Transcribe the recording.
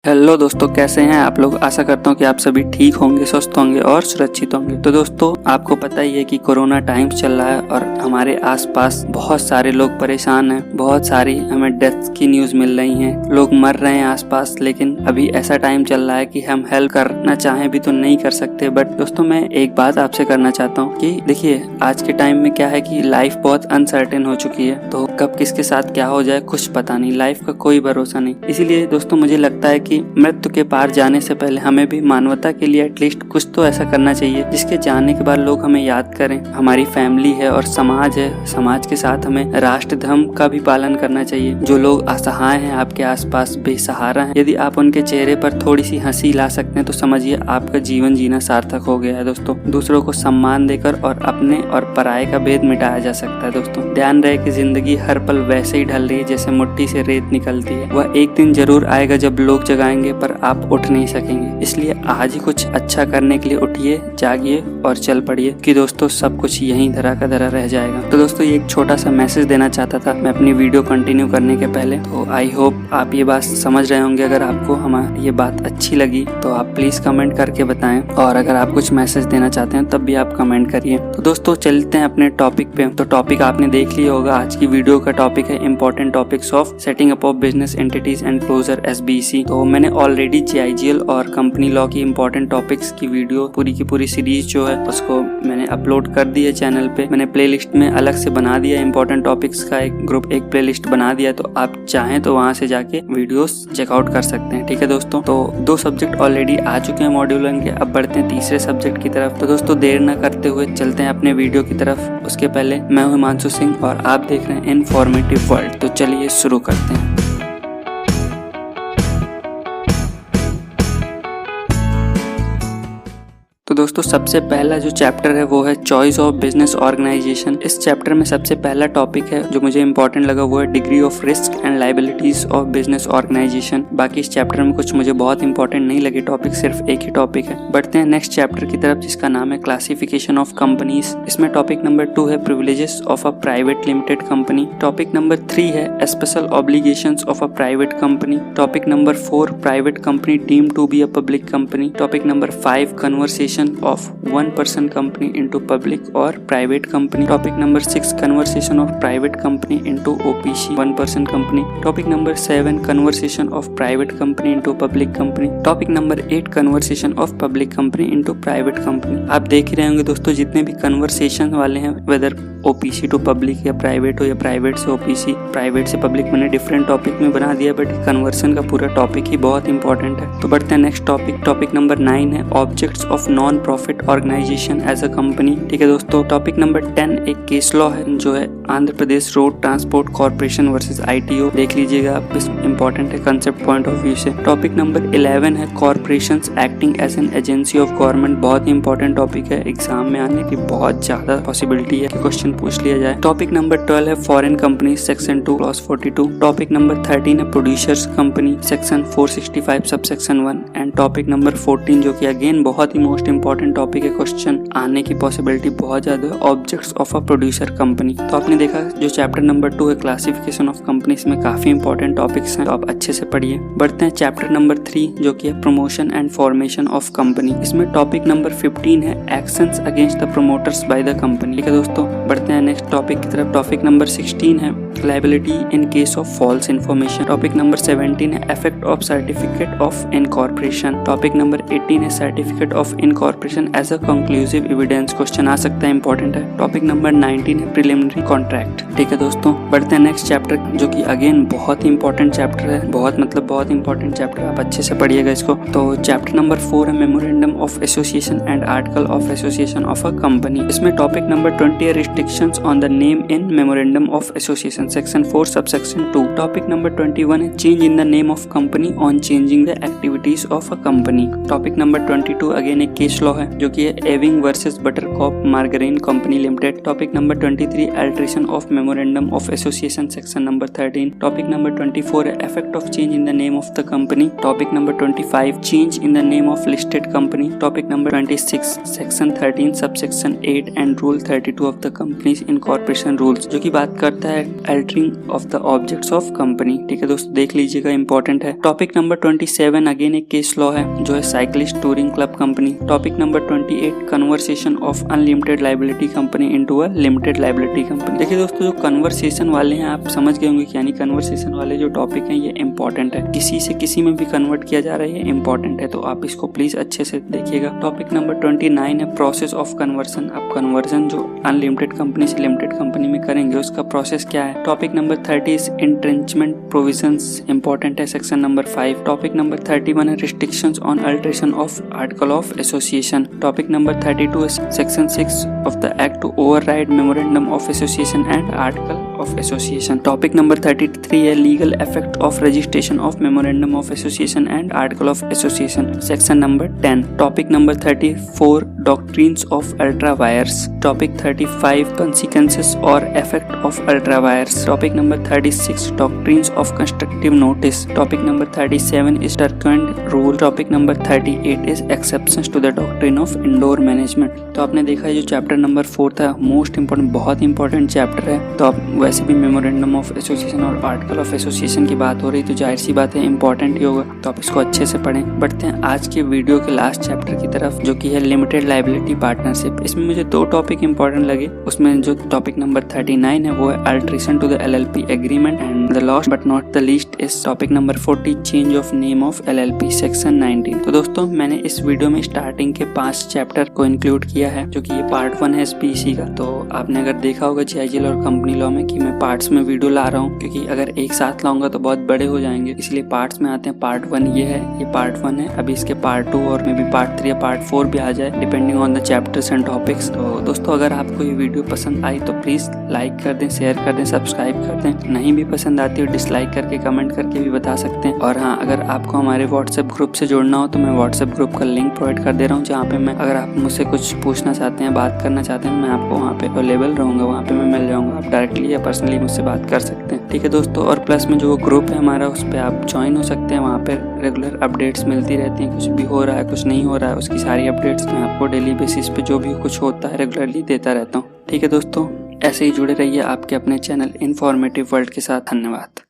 Hello दोस्तों, कैसे हैं आप लोग। आशा करता हूँ कि आप सभी ठीक होंगे, स्वस्थ होंगे और सुरक्षित होंगे। तो दोस्तों, आपको पता ही है कि कोरोना टाइम्स चल रहा है और हमारे आसपास बहुत सारे लोग परेशान हैं। बहुत सारी हमें डेथ की न्यूज मिल रही हैं, लोग मर रहे हैं आसपास। लेकिन अभी ऐसा टाइम चल रहा है कि हम हेल्प करना चाहें भी तो नहीं कर सकते। बट दोस्तों, मैं एक बात आपसे करना चाहता हूँ कि देखिए, आज के टाइम में क्या है कि लाइफ बहुत अनसर्टेन हो चुकी है। तो कब किसके साथ क्या हो जाए कुछ पता नहीं, लाइफ का कोई भरोसा नहीं। इसीलिए दोस्तों, मुझे लगता है कि मृत्यु के पार जाने से पहले हमें भी मानवता के लिए एटलीस्ट कुछ तो ऐसा करना चाहिए जिसके जाने के बाद लोग हमें याद करें। हमारी फैमिली है और समाज है, समाज के साथ हमें राष्ट्र धर्म का भी पालन करना चाहिए। जो लोग असहाय हैं, आपके आसपास बेसहारा हैं, यदि आप उनके चेहरे पर थोड़ी सी हंसी ला सकते हैं तो समझिए आपका जीवन जीना सार्थक हो गया है। दोस्तों, दूसरों को सम्मान देकर और अपने और पराये का भेद मिटाया जा सकता है। दोस्तों, ध्यान रहे कि जिंदगी हर पल वैसे ही ढल रही है जैसे मिट्टी से रेत निकलती है। वह एक दिन जरूर आएगा जब लोग जगाएंगे पर आप उठ नहीं सकेंगे। इसलिए आज ही कुछ अच्छा करने के लिए उठिए, जागिए और चल पड़िए कि दोस्तों सब कुछ यहीं धरा का धरा रह जाएगा। तो दोस्तों, ये एक छोटा सा मैसेज देना चाहता था मैं अपनी वीडियो कंटिन्यू करने के पहले। तो आई होप आप ये बात समझ रहे होंगे। अगर आपको हमारी ये बात अच्छी लगी तो आप प्लीज कमेंट करके बताएं, और अगर आप कुछ मैसेज देना चाहते हैं तब भी आप कमेंट करिए। तो दोस्तों, चलते हैं अपने टॉपिक पे। तो टॉपिक आपने देख लिया होगा। आज की वीडियो का टॉपिक है important topics of setting up of business entities and closure SBC। तो मैंने ऑलरेडी JIGL और कंपनी लॉ की इंपॉर्टेंट टॉपिक्स की वीडियो पूरी की पूरी सीरीज जो है उसको मैंने अपलोड कर दी है चैनल पे। मैंने प्लेलिस्ट में अलग से बना दिया, इंपॉर्टेंट टॉपिक्स का एक ग्रुप, एक प्लेलिस्ट बना दिया। तो आप चाहें तो वहां से जाके वीडियोस चेकआउट कर सकते हैं। ठीक है दोस्तों, तो 2 सब्जेक्ट ऑलरेडी आ चुके हैं मॉड्यूल 1 के। अब बढ़ते हैं तीसरे सब्जेक्ट की तरफ। तो दोस्तों, देर न करते हुए चलते हैं अपने वीडियो की तरफ। उसके पहले मैं हूं हिमांशु सिंह और आप देख रहे हैं इन्फॉर्मेटिव वर्ल्ड। तो चलिए शुरू करते हैं। तो दोस्तों, सबसे पहला जो चैप्टर है वो है चॉइस ऑफ बिजनेस ऑर्गेनाइजेशन। इस चैप्टर में सबसे पहला टॉपिक है जो मुझे इंपॉर्टेंट लगा, वो है degree of risk and liabilities of business organisation. बाकी इस चैप्टर में कुछ मुझे बहुत इंपॉर्टेंट नहीं लगे टॉपिक, सिर्फ एक ही टॉपिक है। बढ़ते हैं नेक्स्ट चैप्टर की तरफ जिसका नाम है क्लासिफिकेशन ऑफ कंपनीज। इसमें टॉपिक नंबर 2 है privileges of a private limited company. Topic number 3 है special obligations of a private company. Topic number 4 private company deemed to be a public company. Topic number 5 conversation of one person company into public or private company. Topic number 6 conversation of private company into OPC one person company. Topic number 7 conversation of private company into public company. Topic number 8 conversation of public company into private company. आप देख ही रहे होंगे दोस्तों, जितने भी conversation वाले हैं, weather OPC to public या प्राइवेट हो या प्राइवेट से OPC, प्राइवेट से पब्लिक, मैंने डिफरेंट टॉपिक में बना दिया बट कन्वर्सन का पूरा टॉपिक ही बहुत इंपॉर्टेंट है। तो बढ़ते हैं नेक्स्ट टॉपिक। टॉपिक नंबर 9 है objects of non profit organisation as a company. ठीक है दोस्तों। टॉपिक नंबर 10 एक केस लॉ है जो है Andhra Pradesh road transport corporation versus ITO। देख लीजिएगा आप, इंपॉर्टेंट है कंसेप्ट पॉइंट ऑफ व्यू से। टॉपिक नंबर 11 है corporations acting as an agency of government. बहुत ही इंपॉर्टेंट टॉपिक है, एग्जाम में आने की बहुत ज्यादा पॉसिबिलिटी है कि क्वेश्चन पूछ लिया जाए। टॉपिक नंबर 12 है foreign company section 2 clause 42। Topic number 13 है producers company section 465 subsection 1। And topic number 14 जो कि अगेन बहुत ही मोस्ट इंपॉर्टेंट टॉपिक है, क्वेश्चन आने की पॉसिबिलिटी बहुत ज्यादा है, objects of a producer company. तो आपने देखा जो चैप्टर नंबर 2 है क्लासिफिकेशन ऑफ कंपनीज में काफी इंपॉर्टेंट टॉपिक्स हैं, तो आप अच्छे से पढ़िए। बढ़ते हैं चैप्टर नंबर 3 जो कि है promotion and formation of company. इसमें टॉपिक नंबर 15 है actions against the promoters by the company. ठीक है दोस्तों, बढ़ते हैं नेक्स्ट टॉपिक की तरफ। टॉपिक नंबर 16 है liability in case of false information. Topic number 17 है effect of certificate of incorporation. Topic number 18 है certificate of incorporation as a conclusive evidence. Question आ सकता है, इंपॉर्टेंट है। टॉपिक नंबर 19 है प्रिलिमिनरी कॉन्ट्रैक्ट। ठीक है दोस्तों, बढ़ते हैं नेक्स्ट चैप्टर जो कि अगेन बहुत ही इंपॉर्टेंट चैप्टर है, बहुत इंपॉर्टेंट चैप्टर, आप अच्छे से पढ़िएगा इसको। तो चैप्टर नंबर 4 है memorandum of association and article of association of a company. इसमें टॉपिक नंबर 20 है restrictions on the name in memorandum of association section 4 subsection 2। Topic number 21 है change in the name of company on changing the activities of a company. Topic number 22 again एक case law है जो कि है Ewing versus Buttercup Margarine Company Limited. Topic number 23 alteration of memorandum of association section number 13। Topic number 24 है effect of change in the name of the company. Topic number 25 change in the name of listed company. Topic number 26 section 13 subsection 8 and rule 32 of the companies incorporation rules, जो की बात करता है altering of the objects of company. ठीक है दोस्तों, देख लीजिएगा, इंपॉर्टेंट है। टॉपिक नंबर 27 अगेन एक केस लॉ है जो है cyclist touring club company. Topic number 28 conversation of unlimited liability company into a limited liability company. देखिए दोस्तों, जो कन्वर्सेशन वाले हैं आप समझ गए होंगे कि यानी कन्वर्सेशन वाले जो टॉपिक हैं ये इंपॉर्टेंट है, किसी से किसी में भी कन्वर्ट किया जा रहा है, ये इंपॉर्टेंट है, तो आप इसको प्लीज अच्छे से देखिएगा। टॉपिक नंबर 29 है प्रोसेस ऑफ कन्वर्सन। अब कन्वर्जन जो अनलिमिटेड कंपनी से लिमिटेड कंपनी में करेंगे उसका प्रोसेस क्या है। Topic number 30 entrenchment provisions, important है, सेक्शन नंबर 5। टॉपिक नंबर 31 है restrictions on alteration of article of association. Topic number 32 है section 6 of the act to override memorandum of association and article of association. Topic number 33 है legal effect of registration of memorandum of association and article of association, section number 10। Topic number 34 doctrines of ultra vires. Topic 35 consequences or effect of ultra wires. Topic number 36 doctrines of constructive notice. Topic number 37 is Turkand rule. Topic number 38 is exceptions to the doctrine of indoor management. तो आपने देखा जो chapter number 4 था most important, बहुत important chapter है। तो आप वैसे भी मेमोरेंडम ऑफ एसोसिएशन और आर्टिकल ऑफ एसोसिएशन की बात हो रही तो जाहिर सी बात है इंपॉर्टेंट ही होगा, तो आप इसको अच्छे से पढ़ें। बढ़ते हैं आज के वीडियो के लास्ट चैप्टर की तरफ जो कि है लिमिटेड लाइबिलिटी पार्टनरशिप। इसमें मुझे 2 टॉपिक इंपॉर्टेंट लगे। उसमें जो टॉपिक नंबर 39 है वो है alteration to the LLP agreement and the last but not the least is topic number 40 change of name of LLP section 19। तो दोस्तों मैंने इस वीडियो में स्टार्टिंग के 5 चैप्टर को इंक्लूड किया है जो कि ये पार्ट 1 है SPC का। तो आपने अगर देखा होगा GIGL और कंपनी लॉ में कि मैं पार्ट्स में वीडियो ला रहा हूँ, क्योंकि अगर एक साथ लाऊंगा तो बहुत बड़े हो जाएंगे, इसलिए पार्ट्स में आते हैं। पार्ट 1 ये है, ये पार्ट 1 है। अभी इसके पार्ट 2 और मे बी पार्ट 3 या पार्ट 4 भी आ जाए depending on the chapters and topics. तो दोस्तों अगर आपको ये वीडियो पसंद आई तो प्लीज लाइक कर दें, शेयर कर दें, सब्सक्राइब कर दें। नहीं भी पसंद आती हो डिसलाइक करके कमेंट करके भी बता सकते हैं। और हाँ, अगर आपको हमारे व्हाट्सएप ग्रुप से जुड़ना हो तो मैं व्हाट्सएप ग्रुप का लिंक प्रोवाइड कर दे रहा हूँ, जहाँ पे मैं अगर आप मुझसे कुछ पूछना चाहते हैं, बात करना चाहते हैं, मैं आपको वहाँ पे अवेलेबल रहूँगा, वहाँ पे मैं मिल जाऊँगा। आप डायरेक्टली या पर्सनली मुझसे बात कर सकते हैं। ठीक है दोस्तों, और प्लस में जो ग्रुप है हमारा उस पर आप ज्वाइन हो सकते हैं। वहाँ पे रेगुलर अपडेट्स मिलती रहती हैं, कुछ भी हो रहा है कुछ नहीं हो रहा है उसकी सारी अपडेट्स मैं आपको डेली बेसिस पे जो भी कुछ होता है रेगुलरली देता रहता हूँ। ठीक है दोस्तों, ऐसे ही जुड़े रहिए आपके अपने चैनल इन्फॉर्मेटिव वर्ल्ड के साथ। धन्यवाद।